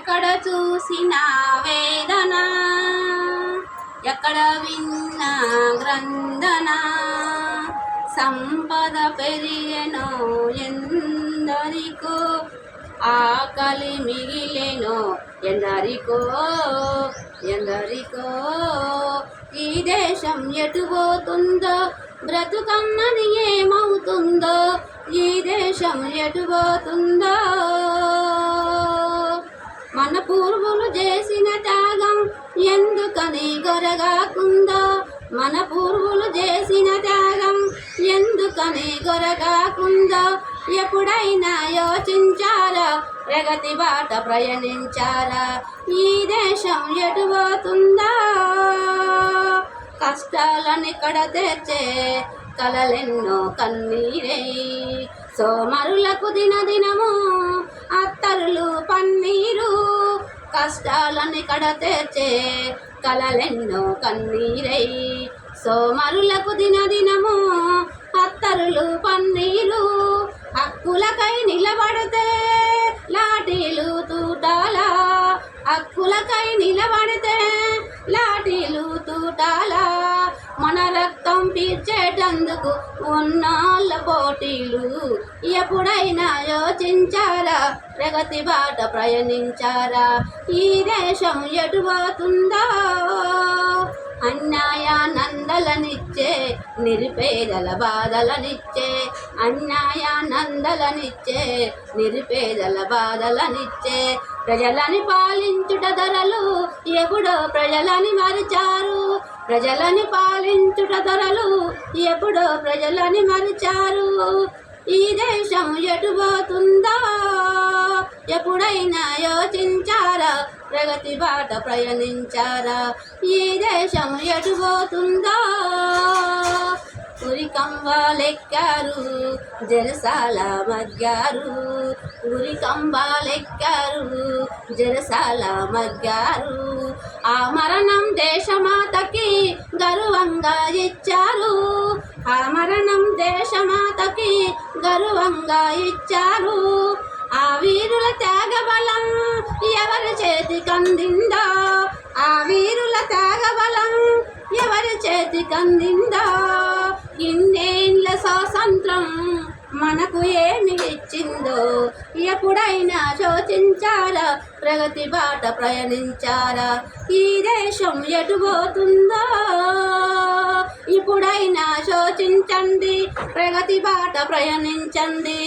ఎక్కడ చూసినా వేదన, ఎక్కడ విన్నా గ్రంథన. సంపద పెరిగెనో ఎందరికో, ఆకలి మిగిలెనో ఎందరికో ఎందరికో. ఈ దేశం ఎటుపోతుందో, బ్రతుకమ్మని ఏమవుతుందో, ఈ దేశం ఎటుపోతుందో. మన పూర్వులు చేసిన త్యాగం ఎందుకని గొరగాకుందో, మన పూర్వులు చేసిన త్యాగం ఎందుకని గొరగాకుందో. ఎప్పుడైనా యోచించారా, ప్రగతి బాట ప్రయాణించారా, ఈ దేశం ఎటుపోతుందో. కష్టాలని కడతెచ్చే కలలెన్నో కన్నీరే, సోమరులకు దినదినము అత్తరులు పన్నీరు. కష్టాలని కడతెచ్చే కలలెన్నో కన్నీరై, సోమరులకు దినదినము అత్తరులు పన్నీరు. హక్కులకై నిలబడితే లాఠీలు తూటాలా, హక్కులకై నిలబడితే లాఠీలు తూటాలా. మన రక్తం పీల్చేటందుకు ఉన్నాళ్ళ పోటీలు. ఎప్పుడైనా యోచించారా, ప్రగతి బాట ప్రయాణించారా, ఈ దేశం ఎటుపోతుందో. అన్యాయానందలనిచ్చే నిరుపేదల బాధలనిచ్చే, అన్యాయానందలనిచ్చే నిరుపేదల బాధలనిచ్చే. ప్రజలని పాలించుట ధరలు ఎప్పుడో ప్రజలని మరిచారు, ప్రజలని పాలించుట ధరలు ఎప్పుడో ప్రజలని మరిచారు. ఈ దేశం ఎటుపోతుందో, ఎప్పుడైనా యోచించారా, ప్రగతి బాట ప్రయాణించారా, ఈ దేశం ఎటుపోతుందో. ఉరికంబాలెక్కారు జరసాల మగ్గారు, ఉరికంబాలెక్కారు జరసాల మగ్గారు. ఆ మరణం దేశమాతకి గర్వంగా ఇచ్చారు, ఆ మరణం దేశమాతకి గర్వంగా ఇచ్చారు. ఆ వీరుల త్యాగబలం ఎవరి చేతికందిందో, ఆ వీరుల త్యాగబలం ఎవరి చేతికందిందో. ఇన్నేళ్ళ స్వాతంత్రం మనకు ఏమి ఇచ్చిందో, ఎప్పుడైనా శోచించారా, ప్రగతి బాట ప్రయాణించారా, ఈ దేశం ఎటుపోతుందో. ఇప్పుడైనా శోచించండి, ప్రగతి బాట ప్రయాణించండి,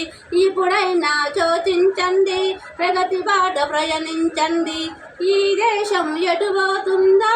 ఇప్పుడైనా శోచించండి, ప్రగతి బాట ప్రయాణించండి, ఈ దేశం ఎటుపోతుందో.